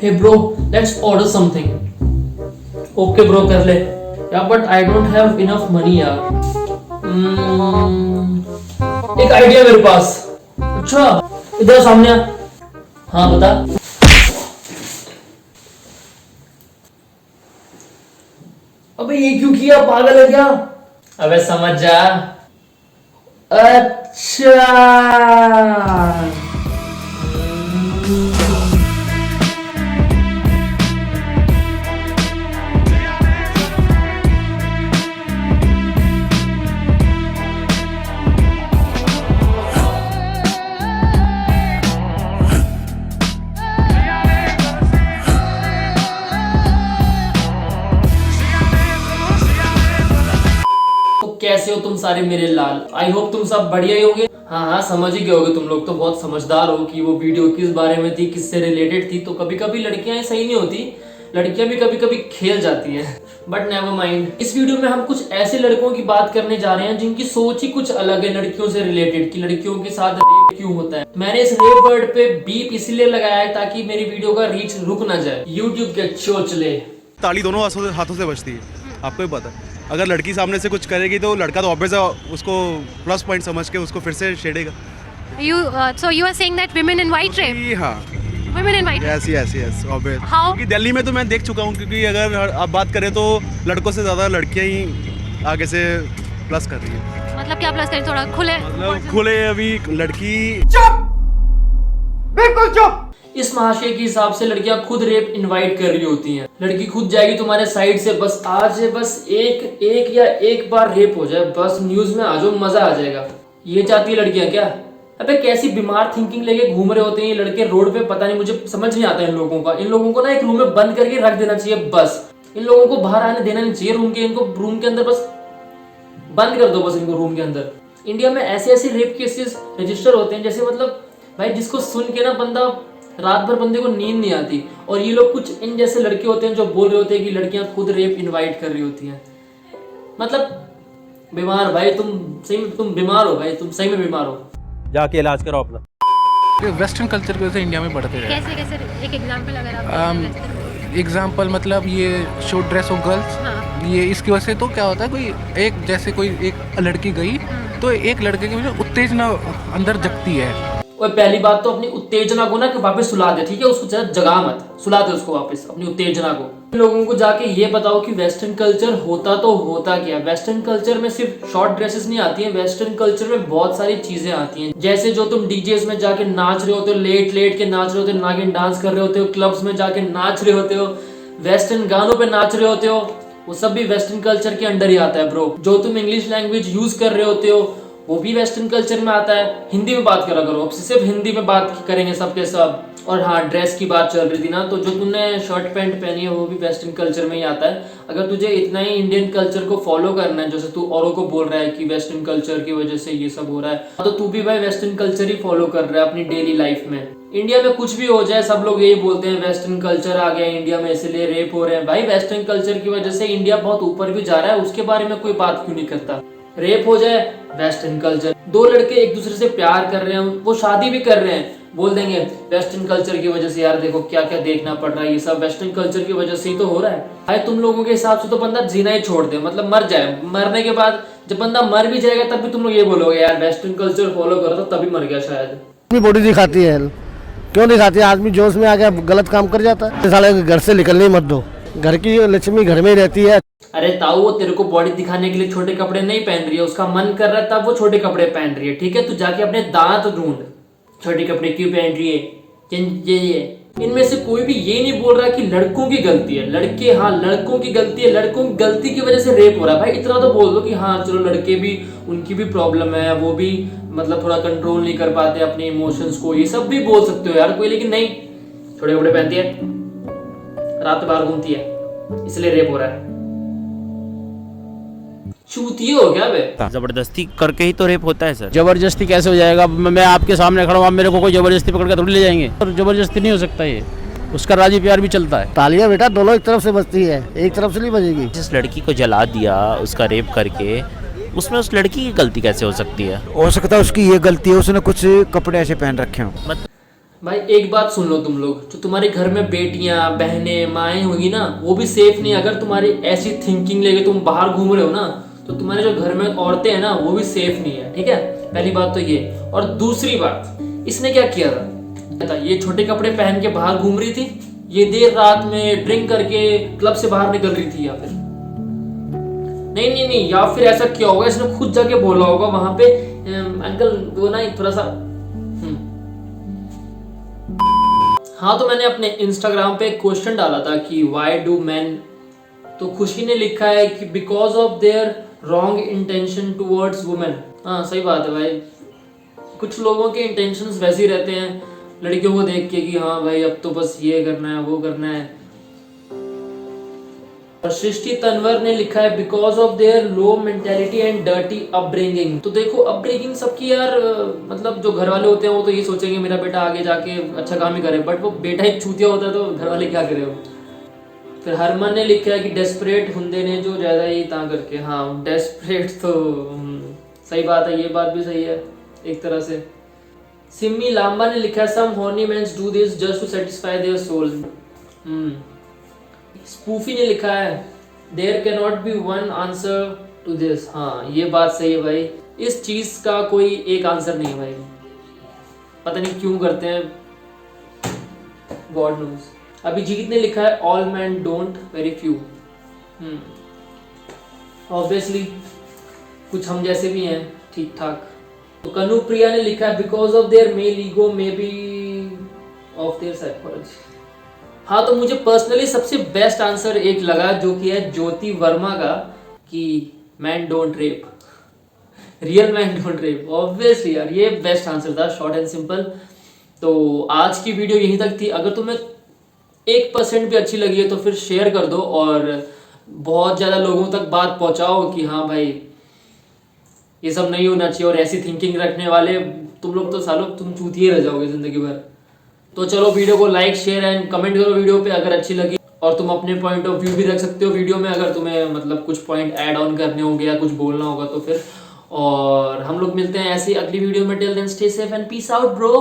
Hey bro, let's order something. Okay bro, कर ले. Yeah, but I don't have enough money यार. एक idea मेरे पास. अच्छा, इधर सामने आ. हाँ बता. अबे ये क्यों किया, पागल है क्या? अबे समझ जा. अच्छा. कैसे हो तुम सारे मेरे लाल? आई होप तुम सब बढ़िया ही होगे. हाँ, समझ ही गए होगे. तुम लोग तो बहुत समझदार हो कि वो वीडियो किस बारे में थी, किससे रिलेटेड थी. तो कभी कभी लड़कियां सही नहीं होती, लड़कियां भी कभी कभी खेल जाती हैं. But never mind. इस वीडियो में हम कुछ ऐसे लड़कों की बात करने जा रहे हैं जिनकी सोच ही कुछ अलग है लड़कियों से रिलेटेड, कि लड़कियों के साथ रेप क्यों होता है. मैंने इस रेप वर्ड पे बीप इसलिए लगाया है ताकि मेरी वीडियो का रीच रुक ना जाए. यूट्यूब के चोचले. ताली दोनों हाथों से बजती है, आपको ही पता है. अगर लड़की सामने से कुछ करेगी तो लड़का तो ऑब्वियस है, उसको प्लस पॉइंट समझ के उसको फिर से छेड़ेगा. So you are saying that women invite rape? हाँ. Women invite. Yes, obvious. How? क्योंकि दिल्ली में तो मैं देख चुका हूँ, क्योंकि अगर आप बात करें तो लड़कों से ज़्यादा लड़कियाँ ही आगे से प्लस कर रही है. मतलब क्या प्लस करें, थोड़ा खुले. मतलब खुले अभी लड़की. चुप, बिल्कुल चुप. इस महाशय के हिसाब से लड़कियां खुद रेप इनवाइट कर रही होती हैं. लड़की खुद जाएगी तुम्हारे साइड से, बस आज है, बस एक बार रेप हो जाए, बस न्यूज में आ जाओ, मजा आ जाएगा. ये चाहती है लड़कियां क्या? अबे कैसी बीमार थिंकिंग लेके घूम रहे होते हैं ये लड़के रोड पे. पता नहीं, मुझे समझ नहीं आता इन लोगों का. इन लोगों को ना एक रूम में बंद करके रख देना चाहिए बस. इन लोगों को बाहर आने देना नहीं चाहिए रूम के. इनको रूम के अंदर बस बंद कर दो, बस इनको रूम के अंदर. इंडिया में ऐसे रेप केसेस रजिस्टर होते हैं जैसे, मतलब भाई जिसको सुन के ना बंदा रात भर बंदे को नींद नहीं आती. और ये लोग कुछ इन जैसे लड़के होते हैं जो बोल रहे होते हैं कि लड़कियां खुद रेप इनवाइट कर रही होती हैं. मतलब बीमार भाई, तुम सही में तुम बीमार हो भाई, तुम सही में बीमार हो. जाके इलाज कराओ अपना. वेस्टर्न कल्चर की वजह से इंडिया में बढ़ते रहे. कैसे एक एग्जांपल अगर आप. एग्जांपल मतलब ये शॉर्ट ड्रेस ऑफ गर्ल्स. हाँ. ये इसकी वजह से तो क्या होता है, कोई एक लड़की गई तो एक लड़के की वजह उत्तेजना अंदर जगती है. और पहली बात तो अपनी उत्तेजना को ना कि वापस सुला दे, ठीक है? उसको जगा मत, सुला दे उसको वापस, अपनी उत्तेजना को. लोगों को जाके ये बताओ कि वेस्टर्न कल्चर होता तो होता क्या. वेस्टर्न कल्चर में सिर्फ शॉर्ट ड्रेसेस नहीं आती हैं, वेस्टर्न कल्चर में बहुत सारी चीजें आती हैं. जैसे जो तुम डीजेस में जाके नाच रहे होते हो, लेट के नाच रहे होते हो, नागिन डांस कर रहे होते हो, क्लब्स में जाके नाच रहे होते हो, वेस्टर्न गानों पे नाच रहे होते हो, वो सब भी वेस्टर्न कल्चर के अंडर ही आता है ब्रो. जो तुम इंग्लिश लैंग्वेज यूज कर रहे होते हो वो भी वेस्टर्न कल्चर में आता है. हिंदी में बात करा करो, अब सिर्फ हिंदी में बात करेंगे सबके सब. और हाँ, ड्रेस की बात चल रही थी ना, तो जो तुमने शर्ट पैंट पहनी है वो भी वेस्टर्न कल्चर में ही आता है. अगर तुझे इतना ही इंडियन कल्चर को फॉलो करना है, जैसे तू औरों को बोल रहा है कि वेस्टर्न कल्चर की वजह से ये सब हो रहा है, तो तू भी भाई वेस्टर्न कल्चर ही फॉलो कर रहा है अपनी डेली लाइफ में. इंडिया में कुछ भी हो जाए सब लोग यही बोलते हैं वेस्टर्न कल्चर आ गया इंडिया में, इसलिए रेप हो रहे हैं. भाई वेस्टर्न कल्चर की वजह से इंडिया बहुत ऊपर भी जा रहा है, उसके बारे में कोई बात क्यों नहीं करता? रेप हो जाए वेस्टर्न कल्चर. दो लड़के एक दूसरे से प्यार कर रहे हैं, वो शादी भी कर रहे हैं, बोल देंगे वेस्टर्न कल्चर की वजह से. यार देखो क्या क्या देखना पड़ रहा है, ये सब वेस्टर्न कल्चर की वजह से ही तो हो रहा है. भाई तुम लोगों के हिसाब से तो बंदा जीना ही छोड़ दे, मतलब मर जाए. मरने के बाद जब बंदा मर भी जाएगा तब भी तुम लोग ये बोलोगे यार वेस्टर्न कल्चर फॉलो करो तो तभी मर गया शायद. बॉडी दिखाती है, क्यों दिखाती है? आदमी जोश में आ गया गलत काम कर जाता है. साले घर से निकलने मत दो, घर की लक्ष्मी घर में ही रहती है. अरे ताऊ, वो तेरे को बॉडी दिखाने के लिए छोटे कपड़े नहीं पहन रही है, उसका मन कर रहा है तब वो छोटे कपड़े पहन रही है, ठीक है? तू जाके अपने दांत ढूंढ, छोटे कपड़े क्यों पहन रही है. इनमें से कोई भी ये नहीं बोल रहा कि लड़कों की गलती है. लड़के, हाँ लड़कों की गलती है, लड़कों की गलती की वजह से रेप हो रहा है. भाई इतना तो बोल दो कि हाँ चलो लड़के भी, उनकी भी प्रॉब्लम है, वो भी मतलब थोड़ा कंट्रोल नहीं कर पाते अपने इमोशंस को, ये सब भी बोल सकते हो यार कोई. लेकिन नहीं, छोटे कपड़े पहनती है, रात बाहर घूमती है, इसलिए रेप हो रहा है. चूतिए हो क्या बे? जबरदस्ती करके ही तो रेप होता है सर. जबरदस्ती कैसे हो जाएगा? मैं आपके सामने खड़ा हूँ, आप मेरे को कोई जबरदस्ती पकड़ के थोड़ी ले जाएंगे. और जबरदस्ती नहीं हो सकता, ये उसका राजी प्यार भी चलता है. तालियां बेटा दोनों एक तरफ से बजती है, एक तरफ से नहीं बजेगी. जिस लड़की को जला दिया, उसका रेप करके, उसमें उस लड़की की गलती कैसे हो सकती है? हो सकता है उसकी ये गलती है, उसने कुछ कपड़े ऐसे पहन रखे हो. भाई एक बात सुन लो तुम लोग, जो तुम्हारे घर में बेटियां बहनें माएँ होगी ना, वो भी सेफ नहीं। अगर तुम्हारी ऐसी थिंकिंग लेके तुम बाहर घूम रहे हो ना, तो तुम्हारे जो घर में औरतें हैं ना, वो भी सेफ नहीं है, ठीक है। पहली बात तो ये। और दूसरी बात, इसने क्या किया था, ये छोटे कपड़े पहन के बाहर घूम रही थी, ये देर रात में ड्रिंक करके क्लब से बाहर निकल रही थी, या फिर नहीं, या फिर ऐसा क्या होगा, इसने खुद जाके बोला होगा वहां पे, अंकल वो ना थोड़ा सा हाँ। तो मैंने अपने इंस्टाग्राम पे एक क्वेश्चन डाला था कि व्हाई डू मैन, तो खुशी ने लिखा है कि because of their wrong intention towards women. हाँ सही बात है भाई, कुछ लोगों के इंटेंशंस वैसे ही रहते हैं लड़कियों को देख के कि हाँ भाई अब तो बस ये करना है वो करना है। और सृष्टि तनवर ने लिखा है because of their low mentality and dirty upbringing. तो देखो अपब्रिंगिंग सबकी यार, मतलब जो घर वाले होते हैं वो तो ये सोचेंगे मेरा बेटा आगे जाके अच्छा काम ही करे, बट वो बेटा एक चूतिया होता है तो घर वाले क्या करे हो। फिर हरमन ने लिखा है कि डेस्परेट हुंदे ने जो ज्यादा ही ता करके। हाँ डेस्परेट तो सही बात है, ये बात भी सही है एक तरह से। सिमी लांबा ने लिखा है some horny mens do this just to satisfy their soul. Spoofy ने लिखा है there can not be one answer to this. हाँ ये बात सही है भाई, इस चीज का कोई एक आंसर नहीं है भाई, पता नहीं क्यों करते हैं, गॉड नोज। अभिजीत ने लिखा है all man don't very few. Obviously कुछ हम जैसे भी हैं ठीक ठाक। तो कनुप्रिया ने लिखा है because of their male ego may be of their psychology. हाँ तो मुझे पर्सनली सबसे बेस्ट आंसर एक लगा जो कि है ज्योति वर्मा का, कि man don't rape, real man don't rape. Obviously यार ये बेस्ट आंसर था, शॉर्ट एंड सिंपल। तो आज की वीडियो यहीं तक थी। अगर तुम्हें 1% भी अच्छी लगी है तो फिर शेयर कर दो और बहुत ज़्यादा लोगों तक बात पहुंचाओ कि हाँ भाई ये सब नहीं होना चाहिए, और ऐसी थिंकिंग रखने वाले तुम लोग तो सालों तुम चूतिए रह जाओगे जिंदगी भर। तो चलो वीडियो को लाइक शेयर एंड कमेंट करो वीडियो पे अगर अच्छी लगी, और तुम अपने पॉइंट ऑफ व्यू भी रख सकते हो वीडियो में अगर तुम्हें मतलब कुछ पॉइंट ऐड ऑन करने होंगे या कुछ बोलना होगा तो फिर। और हम लोग मिलते हैं ऐसी अगली वीडियो में। Till then stay safe and peace out bro.